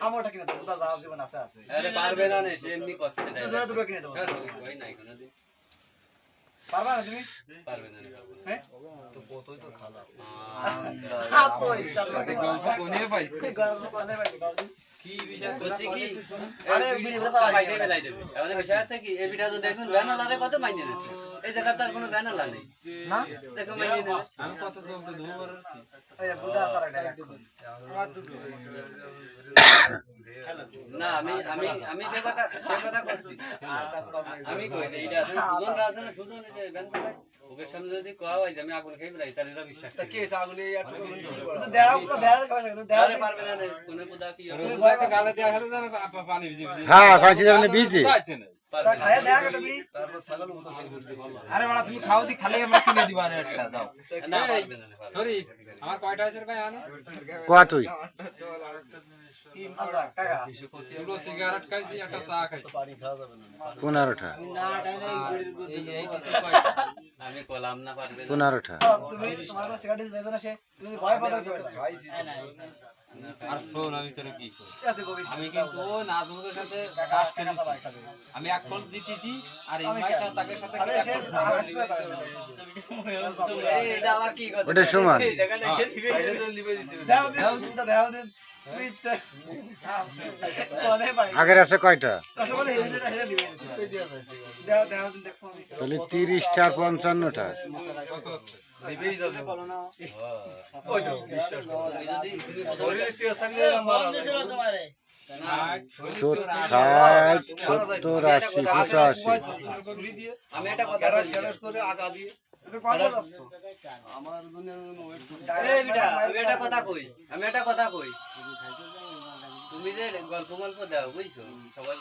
আমারটা কিনে দেবো যা জীবন আছে আছে আরে পারবে না নে এমনি করতে দেয় জোরে দুটো কিনে দেবো ওই নাই কোনো দিন পারবা না তুমি পারবে না হ্যাঁ তো কতই তো খালা আপো ইনশাআল্লাহ গল্প কোনে পাইছে গল্প কোনে পাইছি বাবু কি বিষয় করতে কি আরে ভিডিও ভিডিও সারা সারা বাইরে বেলাই দেবে এমন বিষয় আছে কি এই ভিডিও তো দেখুন ব্যানালারে কত মাইনে নেবে এই জায়গা তার কোনো ব্যানালা নেই না দেখো মাইনে নেবে আমি কত চলতে ধোবর এই বুদা সারা ডাইরেক্ট না আমি যে কথা করছি আমি কই যে এটা আছে সুজন আছে না সুজন এই যে ব্যান করে ওকে সামনে যদি কোয়া হয় যে আমি আগুন খেয়ে বেলাই তাহলে এটা বিশ্বাস তা কে আগুনে একটু তো দেও তো দেও সবাই তুমি দেও আরে পারবে না রে কোনে বুদা কি হবে তুমি ভয়তে গালে দেয়া হলো জানো পানি ভিজে ভিজে হ্যাঁ ফাঁসি যাবেন বিজি যাচ্ছে না তা খায়া দেয়া কেটে বিড়ি তারপর ছাগল মতো খাই করতে আরে বাড়া তুমি খাও দি খালি আমরা কিনে দিবা না একটা দাও না পারবে না সরি আমার কয়টা আছে ভাই আনে কোয়া তুই আচ্ছা কাকা দুটো সিগারেট খাইছি একটা চা খাইছি পানি খাওয়া যাবে না 15টা এই কিছু কয়টা আমি কলাম না পারবে না 15টা তুমি তোমার কাছে সিগারেট দিয়েছ না সে তুমি ভয় পাবে করে খাইছি আর শোন আমি তোরে কি করি এত গবি আমি কিন্তু নাজমুলের সাথে কাজ খেলেছি আমি এক কল জিতেছি আর এই মাইর সাথে তাকে সাথে আরে সে এই এটা আবার কি কথা ওটা সমান দেখা দেখে দিবে বাইরে তো লিবে দিতে দেও দিন দেও দিন তুই তো কোনে ভাই আগের আছে কয়টা কত বলে হেডটা হেডা দিবে দেও দেও দিন দেখো তাহলে 30টা আর 55টা লিবেই যাবে ও ওই তো বিশ্বাস তুমি যদি শরীরে তেল থাকলে মারা যায় 60 70 80 85 ছুরি দিয়ে আমি একটা কথা গ্যারাজ বলি গ্যারাজ করে আগা দিয়ে তুমি কত যাচ্ছ আমার দুনিয়ার ওয়েট এই বিটা আমি একটা কথা কই তুমি যে গল্প দাও বুঝছো সবাই